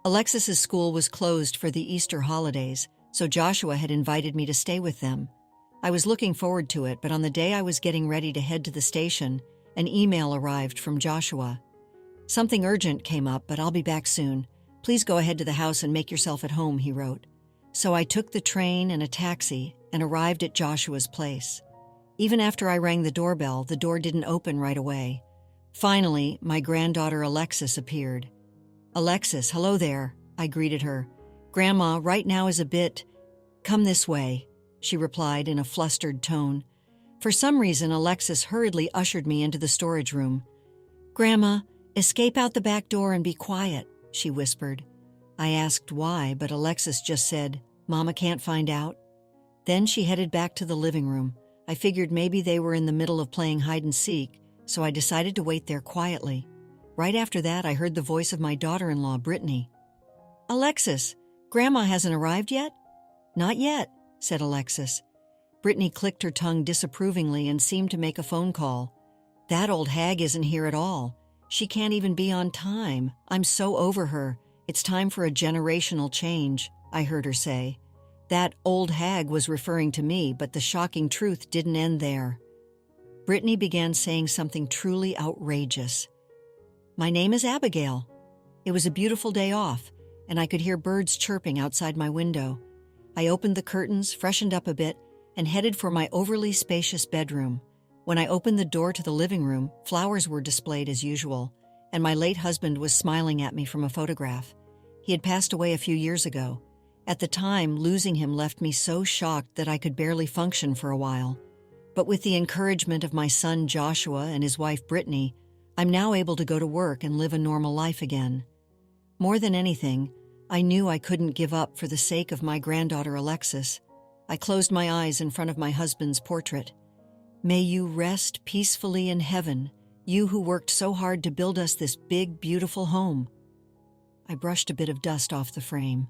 Alexis's school was closed for the Easter holidays, so Joshua had invited me to stay with them. I was looking forward to it, but on the day I was getting ready to head to the station, an email arrived from Joshua. "Something urgent came up, but I'll be back soon. Please go ahead to the house and make yourself at home," he wrote. So I took the train and a taxi and arrived at Joshua's place. Even after I rang the doorbell, the door didn't open right away. Finally, my granddaughter Alexis appeared. "Alexis, hello there," I greeted her. "Grandma, right now is a bit—" "Come this way," she replied in a flustered tone. For some reason, Alexis hurriedly ushered me into the storage room. "Grandma, escape out the back door and be quiet," she whispered. I asked why, but Alexis just said, "Mama can't find out." Then she headed back to the living room. I figured maybe they were in the middle of playing hide and seek, so I decided to wait there quietly. Right after that, I heard the voice of my daughter-in-law, Brittany. "Alexis, Grandma hasn't arrived yet?" "Not yet," said Alexis. Brittany clicked her tongue disapprovingly and seemed to make a phone call. "That old hag isn't here at all. She can't even be on time. I'm so over her. It's time for a generational change," I heard her say. That old hag was referring to me, but the shocking truth didn't end there. Brittany began saying something truly outrageous. "My name is Abigail." It was a beautiful day off, and I could hear birds chirping outside my window. I opened the curtains, freshened up a bit, and headed for my overly spacious bedroom. When I opened the door to the living room, flowers were displayed as usual, and my late husband was smiling at me from a photograph. He had passed away a few years ago. At the time, losing him left me so shocked that I could barely function for a while. But with the encouragement of my son Joshua and his wife Brittany, I'm now able to go to work and live a normal life again. More than anything, I knew I couldn't give up for the sake of my granddaughter Alexis. I closed my eyes in front of my husband's portrait. "May you rest peacefully in heaven, you who worked so hard to build us this big, beautiful home." I brushed a bit of dust off the frame.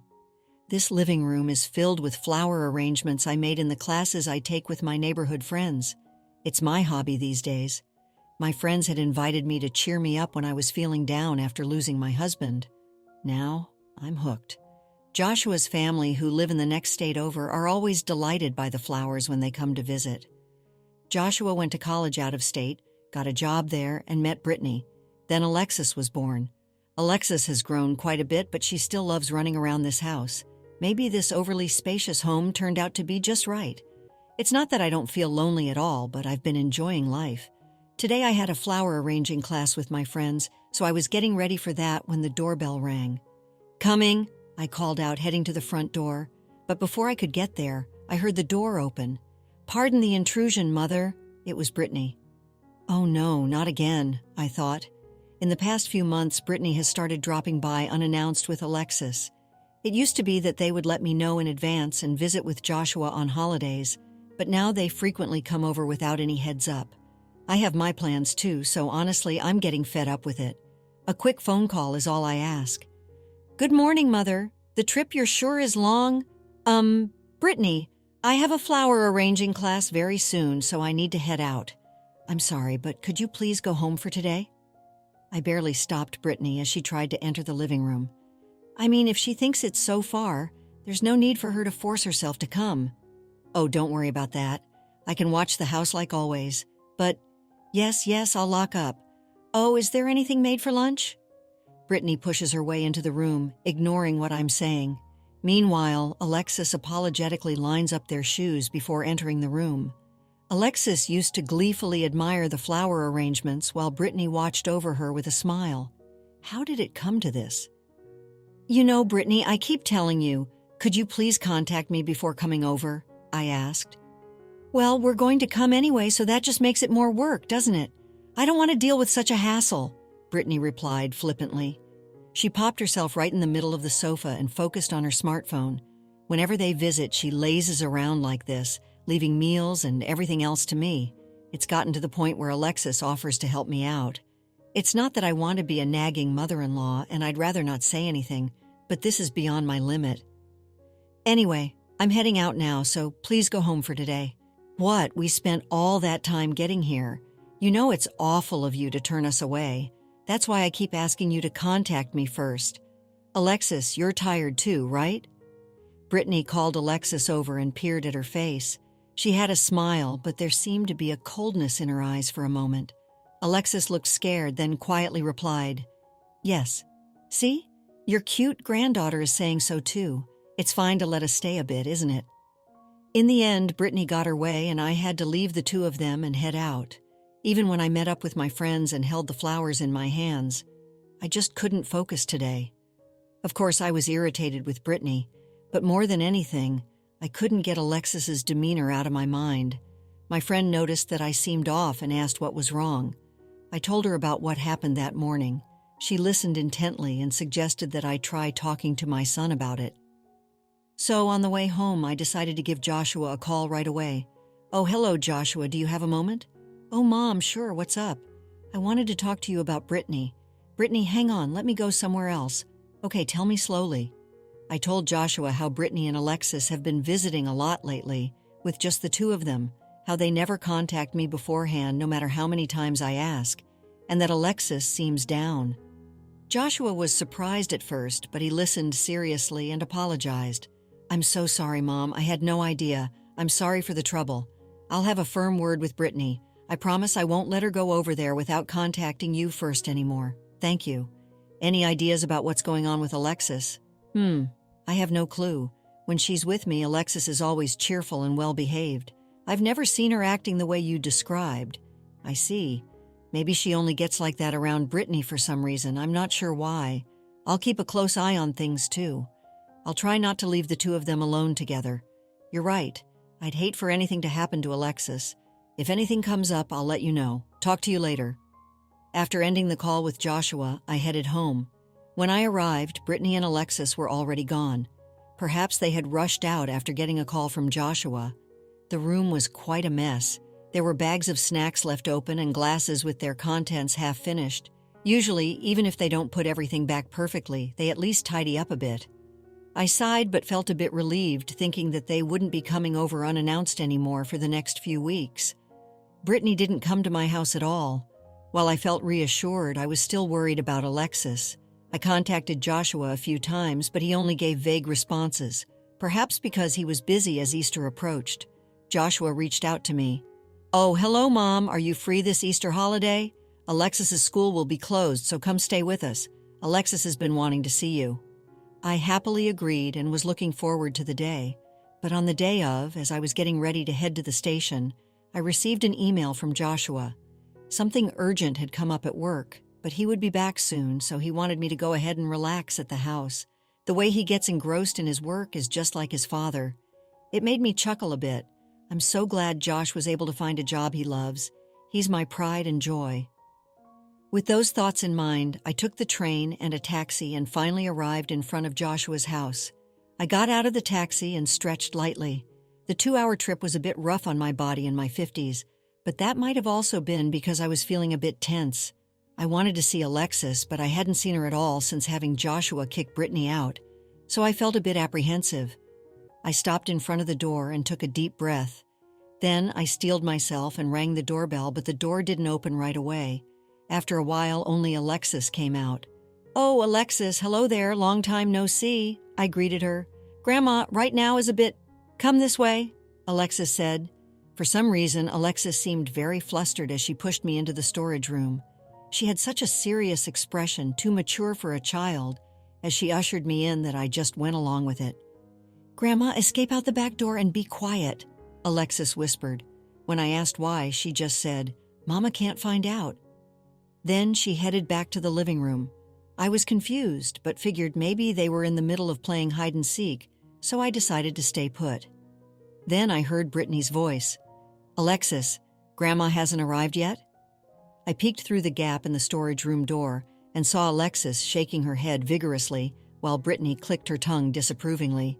This living room is filled with flower arrangements I made in the classes I take with my neighborhood friends. It's my hobby these days. My friends had invited me to cheer me up when I was feeling down after losing my husband. Now, I'm hooked. Joshua's family, who live in the next state over, are always delighted by the flowers when they come to visit. Joshua went to college out of state, got a job there, and met Brittany. Then Alexis was born. Alexis has grown quite a bit, but she still loves running around this house. Maybe this overly spacious home turned out to be just right. It's not that I don't feel lonely at all, but I've been enjoying life. Today I had a flower arranging class with my friends, so I was getting ready for that when the doorbell rang. "Coming," I called out, heading to the front door. But before I could get there, I heard the door open. "Pardon the intrusion, Mother." It was Brittany. Oh no, not again, I thought. In the past few months, Brittany has started dropping by unannounced with Alexis. It used to be that they would let me know in advance and visit with Joshua on holidays, but now they frequently come over without any heads up. I have my plans too, so honestly, I'm getting fed up with it. A quick phone call is all I ask. "Good morning, Mother. The trip you're sure is long? Brittany, I have a flower arranging class very soon, so I need to head out. I'm sorry, but could you please go home for today?" I barely stopped Brittany as she tried to enter the living room. I mean, if she thinks it's so far, there's no need for her to force herself to come. "Oh, don't worry about that. I can watch the house like always. But, yes, I'll lock up. Oh, is there anything made for lunch?" Brittany pushes her way into the room, ignoring what I'm saying. Meanwhile, Alexis apologetically lines up their shoes before entering the room. Alexis used to gleefully admire the flower arrangements while Brittany watched over her with a smile. How did it come to this? "You know, Brittany, I keep telling you, could you please contact me before coming over?" I asked. "Well, we're going to come anyway, so that just makes it more work, doesn't it? I don't want to deal with such a hassle," Brittany replied flippantly. She popped herself right in the middle of the sofa and focused on her smartphone. Whenever they visit, she lazes around like this, leaving meals and everything else to me. It's gotten to the point where Alexis offers to help me out. It's not that I want to be a nagging mother-in-law, and I'd rather not say anything, but this is beyond my limit. Anyway, I'm heading out now, so please go home for today. "What? We spent all that time getting here. You know it's awful of you to turn us away. That's why I keep asking you to contact me first." Alexis, you're tired too, right? Brittany called Alexis over and peered at her face. She had a smile, but there seemed to be a coldness in her eyes for a moment. Alexis looked scared, then quietly replied, "Yes. See? Your cute granddaughter is saying so too. It's fine to let us stay a bit, isn't it?" In the end, Brittany got her way and I had to leave the two of them and head out. Even when I met up with my friends and held the flowers in my hands, I just couldn't focus today. Of course, I was irritated with Brittany, but more than anything, I couldn't get Alexis's demeanor out of my mind. My friend noticed that I seemed off and asked what was wrong. I told her about what happened that morning. She listened intently and suggested that I try talking to my son about it. So on the way home, I decided to give Joshua a call right away. "Oh, hello, Joshua. Do you have a moment?" "Oh, Mom, sure. What's up?" "I wanted to talk to you about Brittany." "Brittany, hang on. Let me go somewhere else." "Okay, tell me slowly." I told Joshua how Brittany and Alexis have been visiting a lot lately, with just the two of them, how they never contact me beforehand no matter how many times I ask, and that Alexis seems down. Joshua was surprised at first, but he listened seriously and apologized. "I'm so sorry, Mom. I had no idea. I'm sorry for the trouble. I'll have a firm word with Brittany. I promise I won't let her go over there without contacting you first anymore. Thank you. Any ideas about what's going on with Alexis?" I have no clue. When she's with me, Alexis is always cheerful and well-behaved. I've never seen her acting the way you described." "I see. Maybe she only gets like that around Brittany for some reason. I'm not sure why. I'll keep a close eye on things too. I'll try not to leave the two of them alone together. You're right. I'd hate for anything to happen to Alexis. If anything comes up, I'll let you know. Talk to you later." After ending the call with Joshua, I headed home. When I arrived, Brittany and Alexis were already gone. Perhaps they had rushed out after getting a call from Joshua. The room was quite a mess. There were bags of snacks left open and glasses with their contents half finished. Usually, even if they don't put everything back perfectly, they at least tidy up a bit. I sighed but felt a bit relieved, thinking that they wouldn't be coming over unannounced anymore for the next few weeks. Brittany didn't come to my house at all. While I felt reassured, I was still worried about Alexis. I contacted Joshua a few times, but he only gave vague responses, perhaps because he was busy as Easter approached. Joshua reached out to me. "Oh, hello, Mom. Are you free this Easter holiday? Alexis's school will be closed, so come stay with us. Alexis has been wanting to see you." I happily agreed and was looking forward to the day. But on the day of, as I was getting ready to head to the station, I received an email from Joshua. Something urgent had come up at work, but he would be back soon, so he wanted me to go ahead and relax at the house. The way he gets engrossed in his work is just like his father. It made me chuckle a bit. I'm so glad Josh was able to find a job he loves. He's my pride and joy. With those thoughts in mind, I took the train and a taxi and finally arrived in front of Joshua's house. I got out of the taxi and stretched lightly. The 2-hour trip was a bit rough on my body in my 50s, but that might have also been because I was feeling a bit tense. I wanted to see Alexis, but I hadn't seen her at all since having Joshua kick Brittany out, so I felt a bit apprehensive. I stopped in front of the door and took a deep breath. Then I steeled myself and rang the doorbell, but the door didn't open right away. After a while, only Alexis came out. "Oh, Alexis, hello there, long time no see," I greeted her. "Grandma, right now is a bit... Come this way," Alexis said. For some reason, Alexis seemed very flustered as she pushed me into the storage room. She had such a serious expression, too mature for a child, as she ushered me in that I just went along with it. "Grandma, escape out the back door and be quiet," Alexis whispered. When I asked why, she just said, "Mama can't find out." Then she headed back to the living room. I was confused, but figured maybe they were in the middle of playing hide-and-seek, so I decided to stay put. Then I heard Brittany's voice. "Alexis, Grandma hasn't arrived yet?" I peeked through the gap in the storage room door and saw Alexis shaking her head vigorously while Brittany clicked her tongue disapprovingly.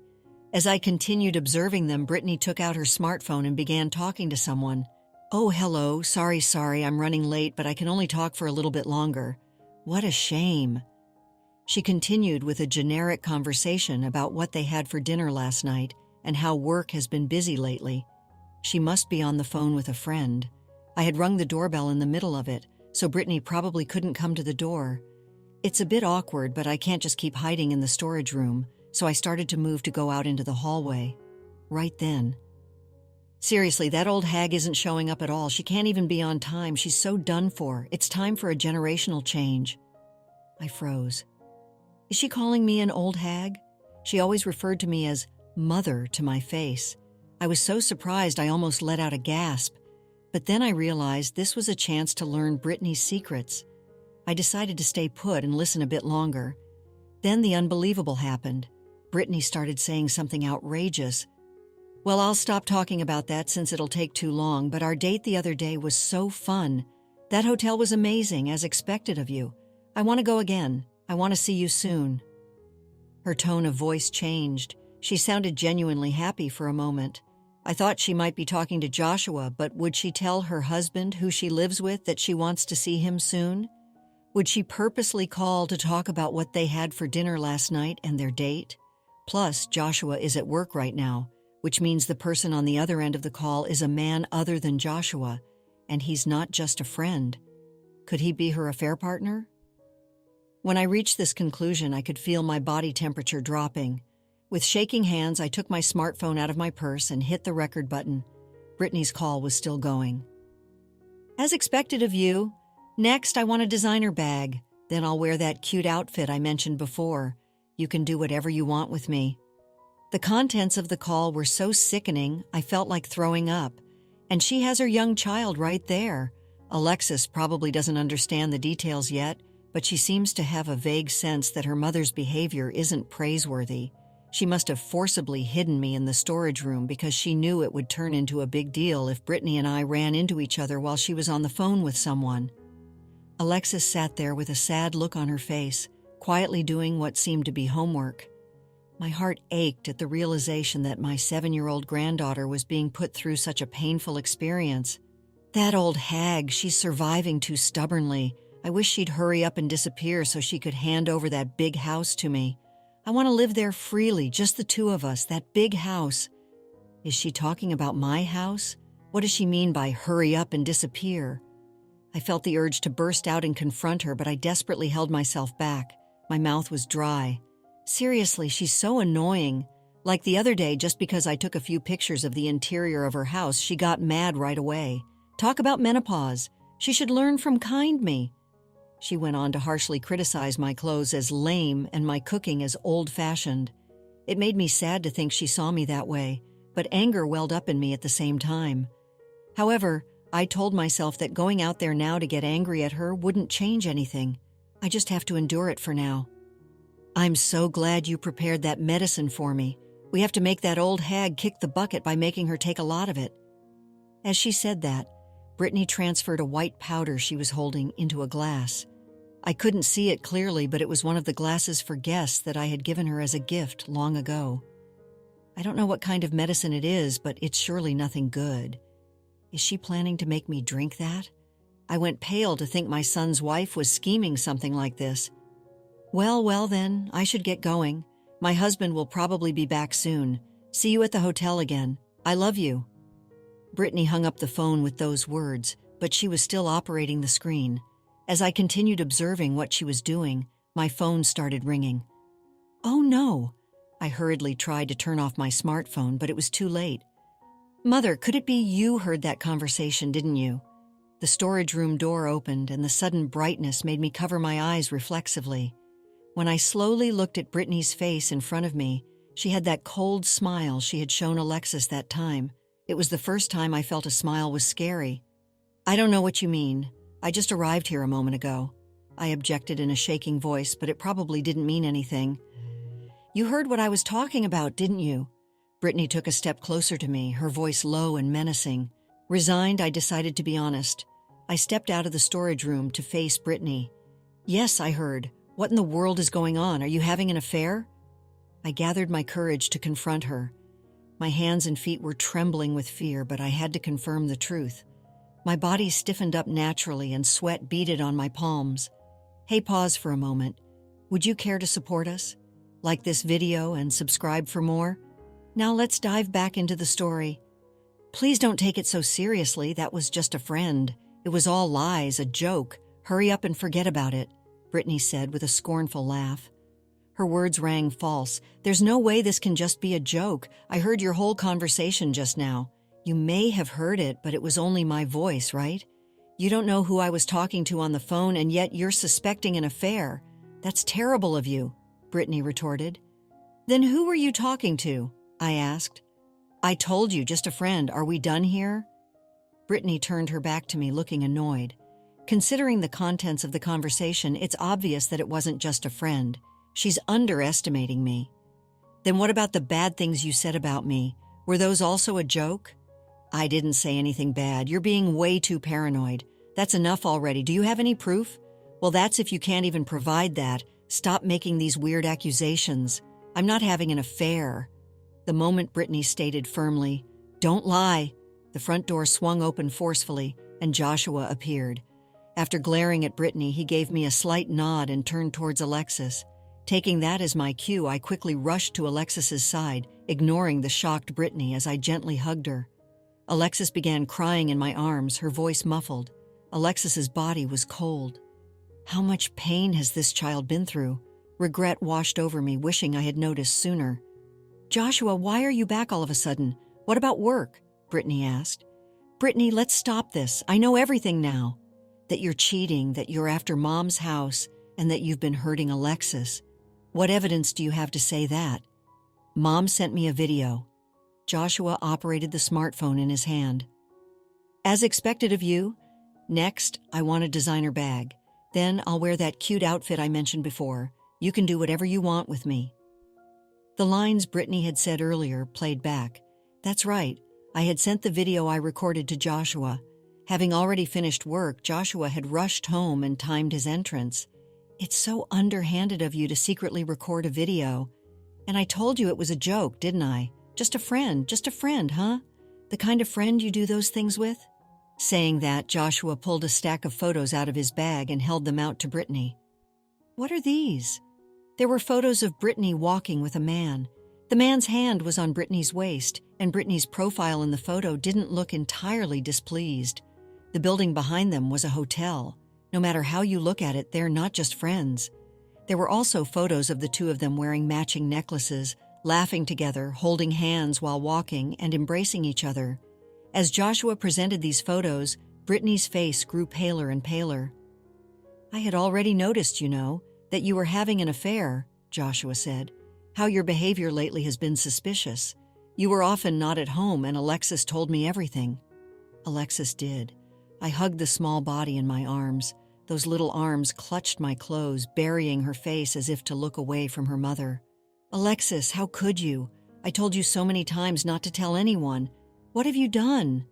As I continued observing them, Brittany took out her smartphone and began talking to someone. "Oh, hello. Sorry, I'm running late, but I can only talk for a little bit longer." What a shame. She continued with a generic conversation about what they had for dinner last night and how work has been busy lately. She must be on the phone with a friend. I had rung the doorbell in the middle of it, so Brittany probably couldn't come to the door. It's a bit awkward, but I can't just keep hiding in the storage room, so I started to move to go out into the hallway. Right then. Seriously, that old hag isn't showing up at all. She can't even be on time. She's so done for. It's time for a generational change. I froze. Is she calling me an old hag? She always referred to me as mother to my face. I was so surprised I almost let out a gasp. But then I realized this was a chance to learn Brittany's secrets. I decided to stay put and listen a bit longer. Then the unbelievable happened. Brittany started saying something outrageous. Well, I'll stop talking about that since it'll take too long, but our date the other day was so fun. That hotel was amazing, as expected of you. I want to go again. I want to see you soon. Her tone of voice changed. She sounded genuinely happy for a moment. I thought she might be talking to Joshua, but would she tell her husband, who she lives with, that she wants to see him soon? Would she purposely call to talk about what they had for dinner last night and their date? Plus, Joshua is at work right now, which means the person on the other end of the call is a man other than Joshua, and he's not just a friend. Could he be her affair partner? When I reached this conclusion, I could feel my body temperature dropping. With shaking hands, I took my smartphone out of my purse and hit the record button. Brittany's call was still going. As expected of you. Next, I want a designer bag. Then I'll wear that cute outfit I mentioned before. You can do whatever you want with me. The contents of the call were so sickening, I felt like throwing up. And she has her young child right there. Alexis probably doesn't understand the details yet, but she seems to have a vague sense that her mother's behavior isn't praiseworthy. She must have forcibly hidden me in the storage room because she knew it would turn into a big deal if Brittany and I ran into each other while she was on the phone with someone. Alexis sat there with a sad look on her face, quietly doing what seemed to be homework. My heart ached at the realization that my 7-year-old granddaughter was being put through such a painful experience. That old hag, she's surviving too stubbornly. I wish she'd hurry up and disappear so she could hand over that big house to me. I want to live there freely, just the two of us, that big house. Is she talking about my house? What does she mean by hurry up and disappear? I felt the urge to burst out and confront her, but I desperately held myself back. My mouth was dry. Seriously, she's so annoying. Like the other day, just because I took a few pictures of the interior of her house, she got mad right away. Talk about menopause. She should learn from me. She went on to harshly criticize my clothes as lame and my cooking as old-fashioned. It made me sad to think she saw me that way, but anger welled up in me at the same time. However, I told myself that going out there now to get angry at her wouldn't change anything. I just have to endure it for now. I'm so glad you prepared that medicine for me. We have to make that old hag kick the bucket by making her take a lot of it. As she said that, Brittany transferred a white powder she was holding into a glass. I couldn't see it clearly, but it was one of the glasses for guests that I had given her as a gift long ago. I don't know what kind of medicine it is, but it's surely nothing good. Is she planning to make me drink that? I went pale to think my son's wife was scheming something like this. Well then, I should get going. My husband will probably be back soon. See you at the hotel again. I love you. Brittany hung up the phone with those words, but she was still operating the screen. As I continued observing what she was doing, my phone started ringing. Oh no! I hurriedly tried to turn off my smartphone, but it was too late. Mother, could it be you heard that conversation, didn't you? The storage room door opened, and the sudden brightness made me cover my eyes reflexively. When I slowly looked at Brittany's face in front of me, she had that cold smile she had shown Alexis that time. It was the first time I felt a smile was scary. I don't know what you mean. I just arrived here a moment ago. I objected in a shaking voice, but it probably didn't mean anything. You heard what I was talking about, didn't you? Brittany took a step closer to me, her voice low and menacing. Resigned, I decided to be honest. I stepped out of the storage room to face Brittany. Yes, I heard. What in the world is going on? Are you having an affair? I gathered my courage to confront her. My hands and feet were trembling with fear, but I had to confirm the truth. My body stiffened up naturally and sweat beaded on my palms. Hey, pause for a moment. Would you care to support us? Like this video and subscribe for more? Now let's dive back into the story. Please don't take it so seriously. That was just a friend. It was all lies, a joke. Hurry up and forget about it. Brittany said with a scornful laugh. Her words rang false. There's no way this can just be a joke. I heard your whole conversation just now. You may have heard it, but it was only my voice, right? You don't know who I was talking to on the phone, and yet you're suspecting an affair. That's terrible of you, Brittany retorted. Then who were you talking to? I asked. I told you, just a friend. Are we done here? Brittany turned her back to me, looking annoyed. Considering the contents of the conversation, it's obvious that it wasn't just a friend. She's underestimating me. Then what about the bad things you said about me? Were those also a joke? I didn't say anything bad. You're being way too paranoid. That's enough already. Do you have any proof? Well, that's if you can't even provide that. Stop making these weird accusations. I'm not having an affair. The moment Brittany stated firmly, "Don't lie," the front door swung open forcefully, and Joshua appeared. After glaring at Brittany, he gave me a slight nod and turned towards Alexis. Taking that as my cue, I quickly rushed to Alexis's side, ignoring the shocked Brittany as I gently hugged her. Alexis began crying in my arms, her voice muffled. Alexis's body was cold. How much pain has this child been through? Regret washed over me, wishing I had noticed sooner. Joshua, why are you back all of a sudden? What about work? Brittany asked. Brittany, let's stop this. I know everything now. That you're cheating, that you're after Mom's house, and that you've been hurting Alexis. What evidence do you have to say that? Mom sent me a video. Joshua operated the smartphone in his hand. As expected of you. Next, I want a designer bag. Then I'll wear that cute outfit I mentioned before. You can do whatever you want with me. The lines Brittany had said earlier played back. That's right. I had sent the video I recorded to Joshua. Having already finished work, Joshua had rushed home and timed his entrance. It's so underhanded of you to secretly record a video. And I told you it was a joke, didn't I? Just a friend, huh? The kind of friend you do those things with? Saying that, Joshua pulled a stack of photos out of his bag and held them out to Brittany. What are these? There were photos of Brittany walking with a man. The man's hand was on Brittany's waist, and Brittany's profile in the photo didn't look entirely displeased. The building behind them was a hotel. No matter how you look at it, they're not just friends. There were also photos of the two of them wearing matching necklaces, laughing together, holding hands while walking, and embracing each other. As Joshua presented these photos, Brittany's face grew paler and paler. I had already noticed, that you were having an affair, Joshua said. How your behavior lately has been suspicious. You were often not at home, and Alexis told me everything. Alexis did. I hugged the small body in my arms. Those little arms clutched my clothes, burying her face as if to look away from her mother. Alexis, how could you? I told you so many times not to tell anyone. What have you done?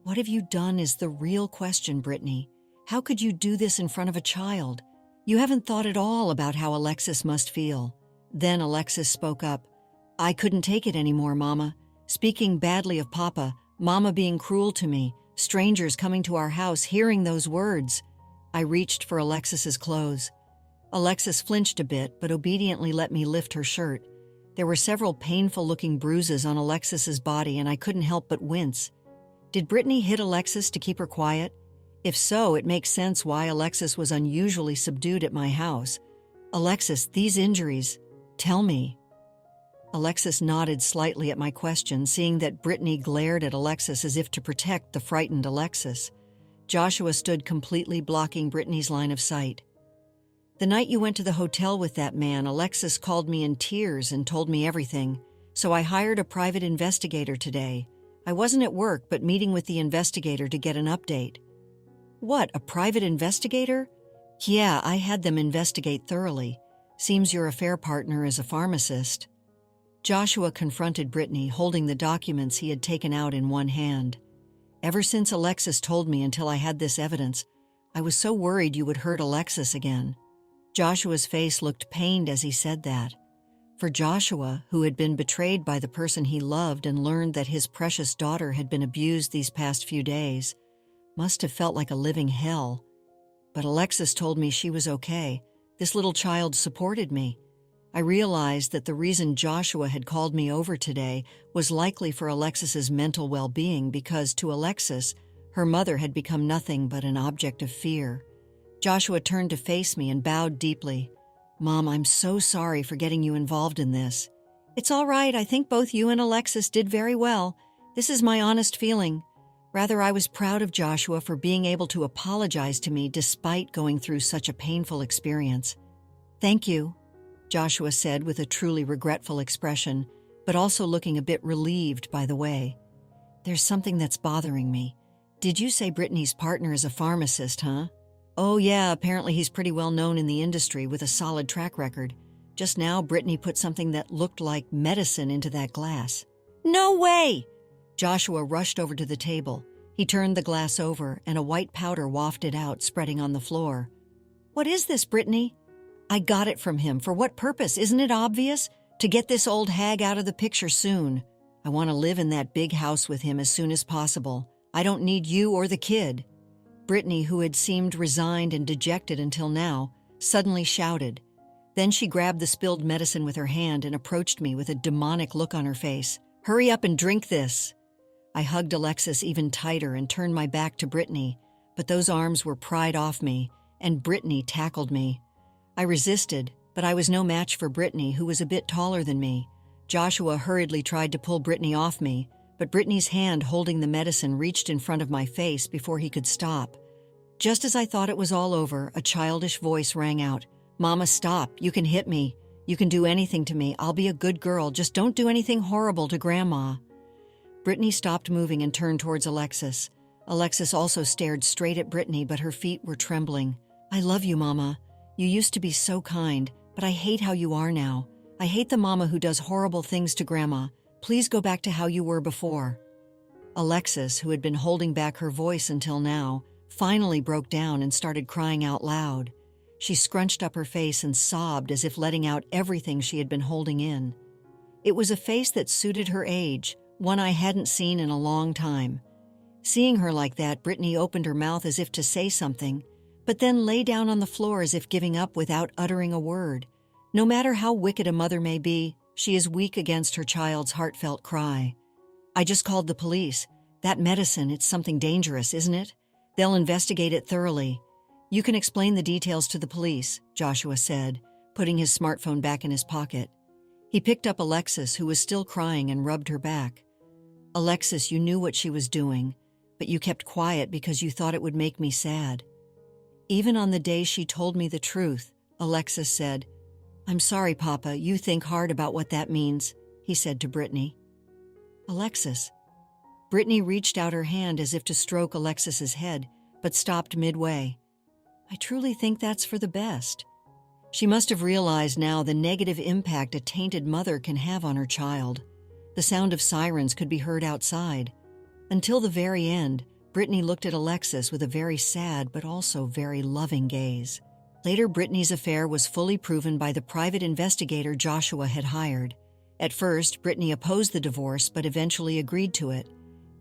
What have you done is the real question, Brittany. How could you do this in front of a child? You haven't thought at all about how Alexis must feel. Then Alexis spoke up. I couldn't take it anymore, Mama. Speaking badly of Papa, Mama being cruel to me, strangers coming to our house, hearing those words. I reached for Alexis's clothes. Alexis flinched a bit, but obediently let me lift her shirt. There were several painful-looking bruises on Alexis's body, and I couldn't help but wince. Did Brittany hit Alexis to keep her quiet? If so, it makes sense why Alexis was unusually subdued at my house. Alexis, these injuries, tell me. Alexis nodded slightly at my question, seeing that Brittany glared at Alexis as if to protect the frightened Alexis. Joshua stood completely blocking Brittany's line of sight. The night you went to the hotel with that man, Alexis called me in tears and told me everything, so I hired a private investigator today. I wasn't at work, but meeting with the investigator to get an update. What, a private investigator? Yeah, I had them investigate thoroughly. Seems your affair partner is a pharmacist. Joshua confronted Brittany, holding the documents he had taken out in one hand. Ever since Alexis told me until I had this evidence, I was so worried you would hurt Alexis again. Joshua's face looked pained as he said that. For Joshua, who had been betrayed by the person he loved and learned that his precious daughter had been abused these past few days, must have felt like a living hell. But Alexis told me she was okay. This little child supported me. I realized that the reason Joshua had called me over today was likely for Alexis's mental well-being because to Alexis, her mother had become nothing but an object of fear. Joshua turned to face me and bowed deeply. "Mom, I'm so sorry for getting you involved in this." "It's all right. I think both you and Alexis did very well. This is my honest feeling." Rather, I was proud of Joshua for being able to apologize to me despite going through such a painful experience. "Thank you," Joshua said with a truly regretful expression, but also looking a bit relieved by the way. "There's something that's bothering me. Did you say Brittany's partner is a pharmacist, huh?" "Oh yeah, apparently he's pretty well known in the industry with a solid track record. Just now, Brittany put something that looked like medicine into that glass." "No way!" Joshua rushed over to the table. He turned the glass over, and a white powder wafted out, spreading on the floor. "What is this, Brittany?" "I got it from him. For what purpose? Isn't it obvious? To get this old hag out of the picture soon. I want to live in that big house with him as soon as possible. I don't need you or the kid." Brittany, who had seemed resigned and dejected until now, suddenly shouted. Then she grabbed the spilled medicine with her hand and approached me with a demonic look on her face. "Hurry up and drink this." I hugged Alexis even tighter and turned my back to Brittany, but those arms were pried off me, and Brittany tackled me. I resisted, but I was no match for Brittany, who was a bit taller than me. Joshua hurriedly tried to pull Brittany off me, but Brittany's hand holding the medicine reached in front of my face before he could stop. Just as I thought it was all over, a childish voice rang out. "Mama, stop. You can hit me. You can do anything to me. I'll be a good girl. Just don't do anything horrible to Grandma." Brittany stopped moving and turned towards Alexis. Alexis also stared straight at Brittany, but her feet were trembling. "I love you, Mama. You used to be so kind, but I hate how you are now. I hate the mama who does horrible things to Grandma. Please go back to how you were before." Alexis, who had been holding back her voice until now, finally broke down and started crying out loud. She scrunched up her face and sobbed as if letting out everything she had been holding in. It was a face that suited her age, one I hadn't seen in a long time. Seeing her like that, Brittany opened her mouth as if to say something, but then lay down on the floor as if giving up without uttering a word. No matter how wicked a mother may be, she is weak against her child's heartfelt cry. "I just called the police. That medicine, it's something dangerous, isn't it? They'll investigate it thoroughly. You can explain the details to the police," Joshua said, putting his smartphone back in his pocket. He picked up Alexis, who was still crying, and rubbed her back. "Alexis, you knew what she was doing, but you kept quiet because you thought it would make me sad." "Even on the day she told me the truth," Alexis said. "I'm sorry, Papa, you think hard about what that means," he said to Brittany. "Alexis." Brittany reached out her hand as if to stroke Alexis's head, but stopped midway. "I truly think that's for the best." She must have realized now the negative impact a tainted mother can have on her child. The sound of sirens could be heard outside. Until the very end, Brittany looked at Alexis with a very sad but also very loving gaze. Later, Brittany's affair was fully proven by the private investigator Joshua had hired. At first, Brittany opposed the divorce but eventually agreed to it.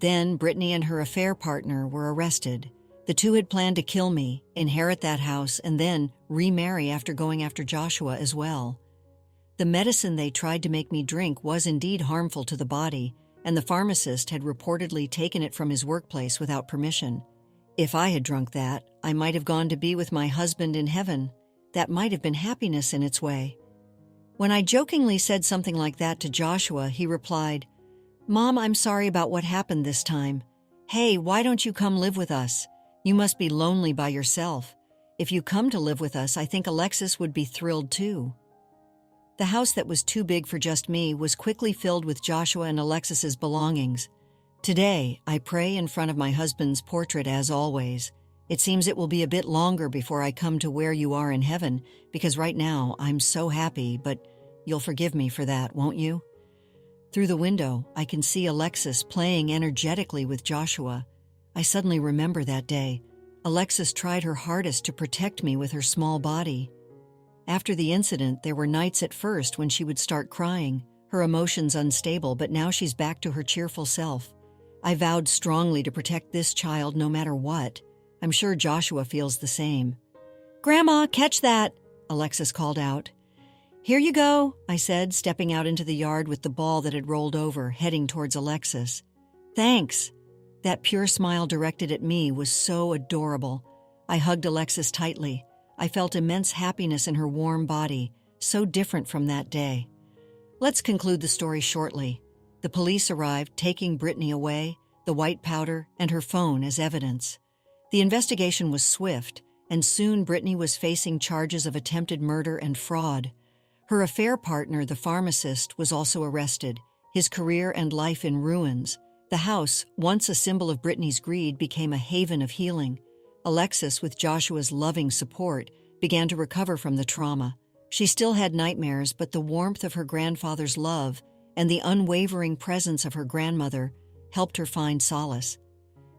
Then, Brittany and her affair partner were arrested. The two had planned to kill me, inherit that house, and then remarry after going after Joshua as well. The medicine they tried to make me drink was indeed harmful to the body, and the pharmacist had reportedly taken it from his workplace without permission. If I had drunk that, I might have gone to be with my husband in heaven. That might have been happiness in its way. When I jokingly said something like that to Joshua, he replied, "Mom, I'm sorry about what happened this time. Hey, why don't you come live with us? You must be lonely by yourself. If you come to live with us, I think Alexis would be thrilled too." The house that was too big for just me was quickly filled with Joshua and Alexis's belongings. Today, I pray in front of my husband's portrait as always. It seems it will be a bit longer before I come to where you are in heaven, because right now I'm so happy, but you'll forgive me for that, won't you? Through the window, I can see Alexis playing energetically with Joshua. I suddenly remember that day. Alexis tried her hardest to protect me with her small body. After the incident, there were nights at first when she would start crying, her emotions unstable, but now she's back to her cheerful self. I vowed strongly to protect this child no matter what. I'm sure Joshua feels the same. "Grandma, catch that!" Alexis called out. "Here you go," I said, stepping out into the yard with the ball that had rolled over, heading towards Alexis. "Thanks." That pure smile directed at me was so adorable. I hugged Alexis tightly. I felt immense happiness in her warm body, so different from that day. Let's conclude the story shortly. The police arrived, taking Brittany away, the white powder and her phone as evidence. The investigation was swift, and soon Brittany was facing charges of attempted murder and fraud. Her affair partner, the pharmacist, was also arrested, his career and life in ruins. The house, once a symbol of Brittany's greed, became a haven of healing. Alexis, with Joshua's loving support, began to recover from the trauma. She still had nightmares, but the warmth of her grandfather's love and the unwavering presence of her grandmother helped her find solace.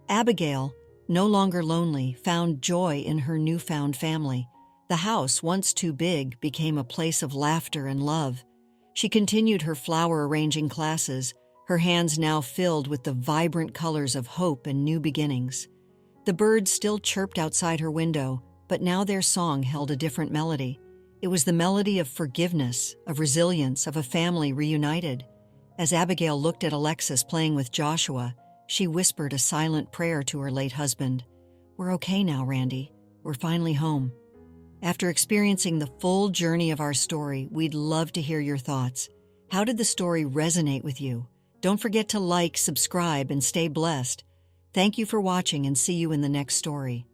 Abigail, no longer lonely, found joy in her newfound family. The house, once too big, became a place of laughter and love. She continued her flower arranging classes, her hands now filled with the vibrant colors of hope and new beginnings. The birds still chirped outside her window, but now their song held a different melody. It was the melody of forgiveness, of resilience, of a family reunited. As Abigail looked at Alexis playing with Joshua, she whispered a silent prayer to her late husband. "We're okay now, Randy. We're finally home." After experiencing the full journey of our story, we'd love to hear your thoughts. How did the story resonate with you? Don't forget to like, subscribe, and stay blessed. Thank you for watching, and see you in the next story.